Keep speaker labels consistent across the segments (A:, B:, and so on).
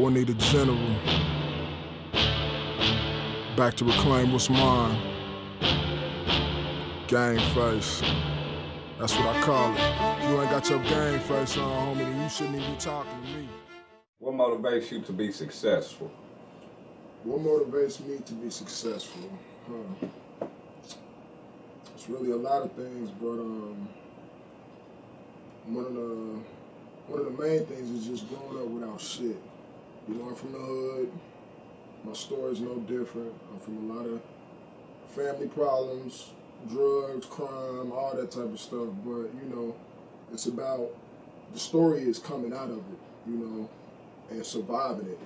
A: O.N.E the general, back to reclaim what's mine. Game face, that's what I call it. If you ain't got your game face on, homie, then you shouldn't even be talking to me.
B: What motivates you to be successful?
A: What motivates me to be successful? It's really a lot of things, but one of the main things is just growing up without shit. You know, I'm from the hood. My story's no different. I'm from a lot of family problems, drugs, crime, all that type of stuff. But, you know, it's about, the story is coming out of it, you know, and surviving it.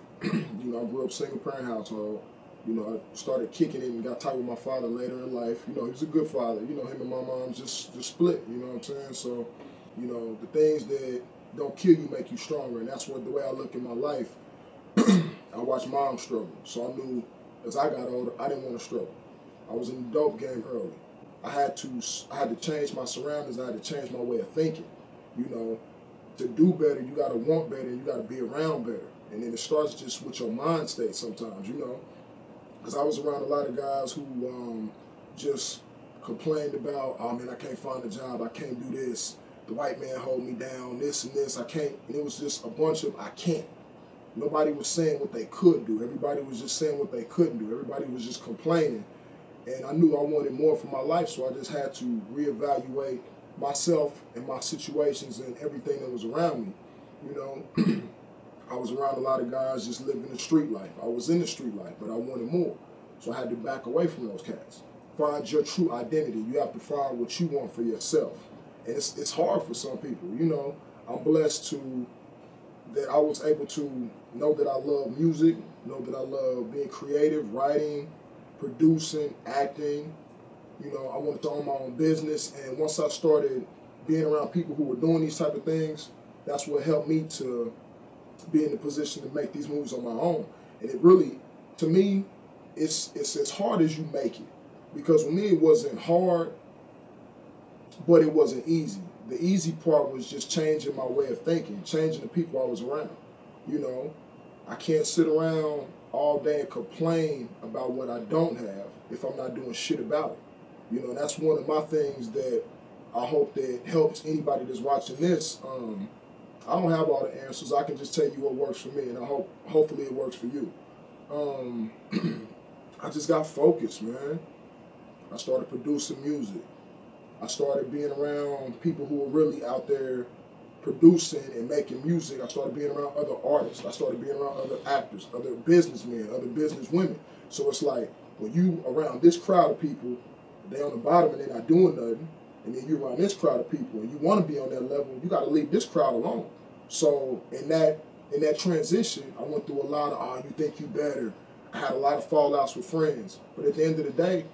A: You know, I grew up single parent household. You know, I started kicking it and got tight with my father later in life. You know, he was a good father. You know, him and my mom just split, you know what I'm saying? So, you know, the things that don't kill you make you stronger, and that's what the way I look in my life. I watched mom struggle, so I knew as I got older, I didn't want to struggle. I was in the dope game early. I had to change my surroundings. I had to change my way of thinking. You know, to do better, you got to want better, and you got to be around better. And then it starts just with your mind state sometimes, you know. Because I was around a lot of guys who just complained about, oh man, I can't find a job, I can't do this. The white man hold me down, this and this, I can't. And it was just a bunch of I can't. Nobody was saying what they could do. Everybody was just saying what they couldn't do. Everybody was just complaining. And I knew I wanted more for my life, so I just had to reevaluate myself and my situations and everything that was around me. You know, I was around a lot of guys just living the street life. I was in the street life, but I wanted more. So I had to back away from those cats. Find your true identity. You have to find what you want for yourself. And it's hard for some people, you know. I'm blessed that I was able to know that I love music, know that I love being creative, writing, producing, acting. You know, I wanted to own my own business, and once I started being around people who were doing these type of things, that's what helped me to be in the position to make these movies on my own. And it really, to me, it's as hard as you make it. Because with me, it wasn't hard, but it wasn't easy. The easy part was just changing my way of thinking, changing the people I was around. You know, I can't sit around all day and complain about what I don't have if I'm not doing shit about it. You know, that's one of my things that I hope that helps anybody that's watching this. I don't have all the answers. I can just tell you what works for me, and hopefully it works for you. I just got focused, man. I started producing music. I started being around people who were really out there producing and making music. I started being around other artists. I started being around other actors, other businessmen, other businesswomen. So it's like, when you around this crowd of people, they on the bottom and they're not doing nothing, and then you around this crowd of people and you want to be on that level, you got to leave this crowd alone. So in that transition, I went through a lot of, oh, you think you better. I had a lot of fallouts with friends. But at the end of the day,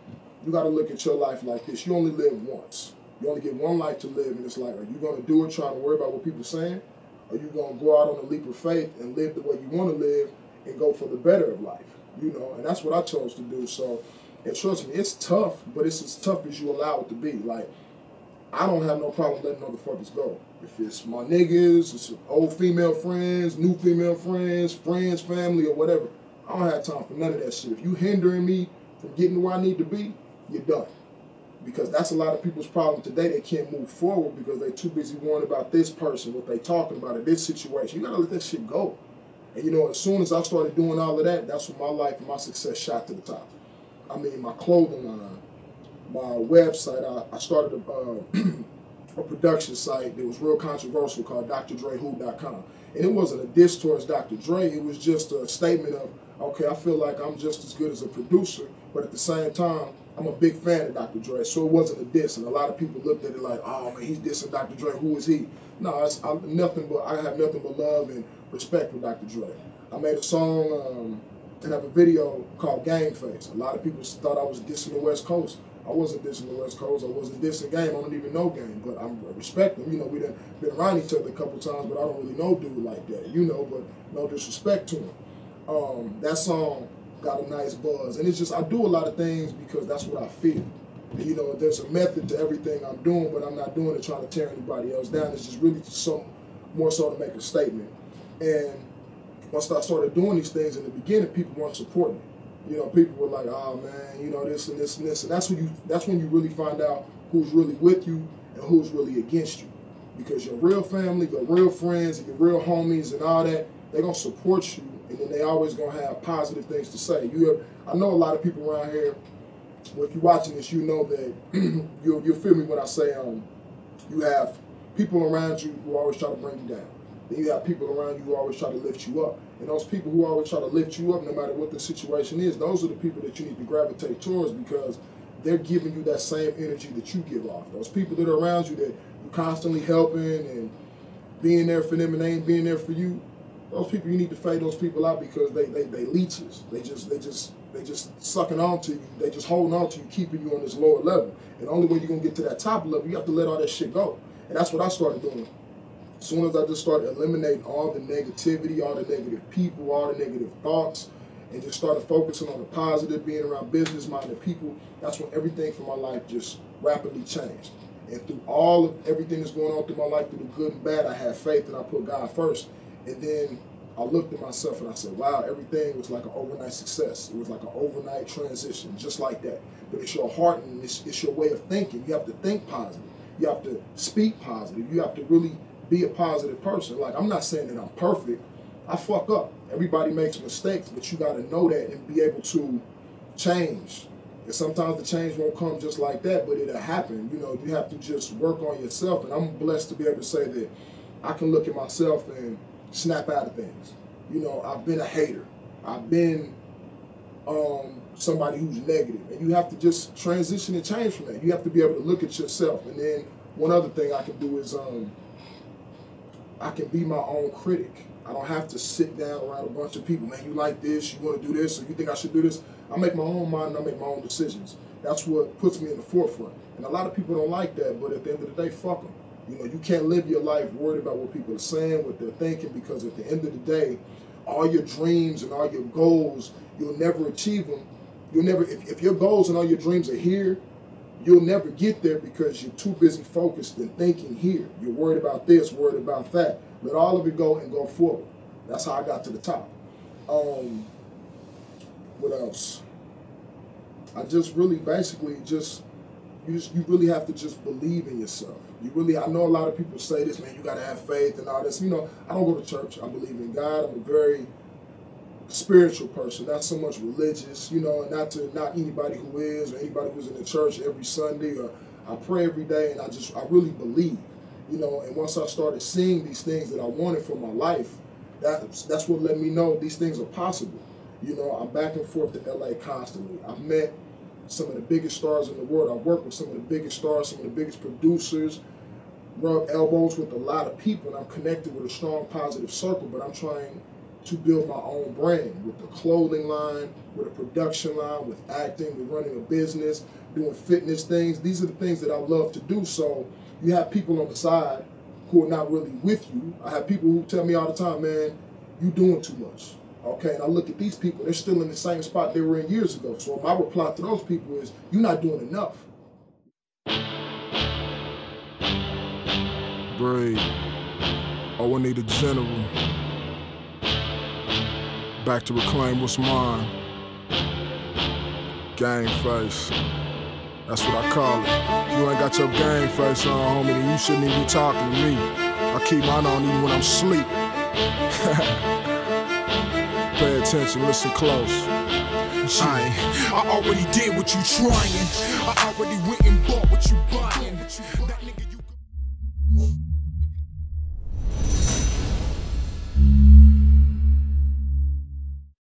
A: you got to look at your life like this. You only live once. You only get one life to live, and it's like, are you going to do it trying to worry about what people are saying? Or are you going to go out on a leap of faith and live the way you want to live and go for the better of life? You know, and that's what I chose to do. So, and trust me, it's tough, but it's as tough as you allow it to be. Like, I don't have no problem letting motherfuckers go. If it's my niggas, it's old female friends, new female friends, family, or whatever, I don't have time for none of that shit. If you hindering me from getting to where I need to be, you're done. Because that's a lot of people's problem today. They can't move forward because they're too busy worrying about this person, what they talking about, or this situation. You gotta let that shit go. And you know, as soon as I started doing all of that, that's when my life and my success shot to the top. I mean, my clothing line, my website, I started a production site that was real controversial called DrDreWho.com. And it wasn't a diss towards Dr. Dre, it was just a statement of, okay, I feel like I'm just as good as a producer, but at the same time, I'm a big fan of Dr. Dre, so it wasn't a diss. And a lot of people looked at it like, oh man, he's dissing Dr. Dre, who is he? No, I have nothing but love and respect for Dr. Dre. I made a song and have a video called Game Face. A lot of people thought I was dissing the West Coast. I wasn't dissing the West Coast. I wasn't dissing Game. I don't even know Game, but I respect him. You know, we done been around each other a couple times, but I don't really know dude like that, you know, but no disrespect to him. That song got a nice buzz. And it's just, I do a lot of things because that's what I feel. And, you know, there's a method to everything I'm doing, but I'm not doing it trying to tear anybody else down. It's just really more so to make a statement. And once I started doing these things in the beginning, people weren't supporting me. You know, people were like, oh man, you know, this and this and this. And that's when you really find out who's really with you and who's really against you. Because your real family, your real friends, and your real homies and all that, they're gonna support you, and then they always gonna have positive things to say. I know a lot of people around here, well, if you're watching this, you know that you'll feel me when I say you have people around you who always try to bring you down. Then you have people around you who always try to lift you up. And those people who always try to lift you up, no matter what the situation is, those are the people that you need to gravitate towards, because they're giving you that same energy that you give off. Those people that are around you that you're constantly helping and being there for them and they ain't being there for you, those people, you need to fade those people out, because they leeches. They just sucking on to you. They just holding on to you, keeping you on this lower level. And the only way you're gonna get to that top level, you have to let all that shit go. And that's what I started doing. As soon as I just started eliminating all the negativity, all the negative people, all the negative thoughts, and just started focusing on the positive, being around business-minded people, that's when everything for my life just rapidly changed. And through all of everything that's going on through my life, through the good and bad, I had faith and I put God first. And then I looked at myself and I said, wow, everything was like an overnight success. It was like an overnight transition, just like that. But it's your heart and it's your way of thinking. You have to think positive. You have to speak positive. You have to really be a positive person. Like, I'm not saying that I'm perfect. I fuck up. Everybody makes mistakes, but you got to know that and be able to change. And sometimes the change won't come just like that, but it'll happen. You know, you have to just work on yourself. And I'm blessed to be able to say that I can look at myself and snap out of things. You know, I've been a hater. I've been somebody who's negative. And you have to just transition and change from that. You have to be able to look at yourself. And then one other thing I can do is I can be my own critic. I don't have to sit down around a bunch of people. Man, you like this, you want to do this, or you think I should do this. I make my own mind and I make my own decisions. That's what puts me in the forefront. And a lot of people don't like that, but at the end of the day, fuck them. You know, you can't live your life worried about what people are saying, what they're thinking, because at the end of the day, all your dreams and all your goals, you'll never achieve them. You'll never, if your goals and all your dreams are here, you'll never get there because you're too busy focused and thinking here. You're worried about this, worried about that. Let all of it go and go forward. That's how I got to the top. What else? I just really basically you really have to just believe in yourself. I know a lot of people say this, man, you gotta have faith and all this. You know, I don't go to church. I believe in God. I'm a very spiritual person, not so much religious, you know, and not anybody who is or anybody who's in the church every Sunday, or I pray every day, and I really believe, you know. And once I started seeing these things that I wanted for my life, that's what let me know these things are possible. You know, I'm back and forth to LA constantly. I've met some of the biggest stars in the world. I've worked with some of the biggest stars, some of the biggest producers, rubbed elbows with a lot of people, and I'm connected with a strong positive circle, but I'm trying to build my own brand with the clothing line, with a production line, with acting, with running a business, doing fitness things. These are the things that I love to do. So you have people on the side who are not really with you. I have people who tell me all the time, man, you doing too much. Okay, and I look at these people, they're still in the same spot they were in years ago. So my reply to those people is, you're not doing enough.
C: Breathe. O.N.E the general. Back to reclaim what's mine. Game face. That's what I call it. If you ain't got your game face on, homie, then you shouldn't even be talking to me. I keep mine on even when I'm asleep. Pay attention, listen close.
D: I already did what you trying. I already went and bought what you buying.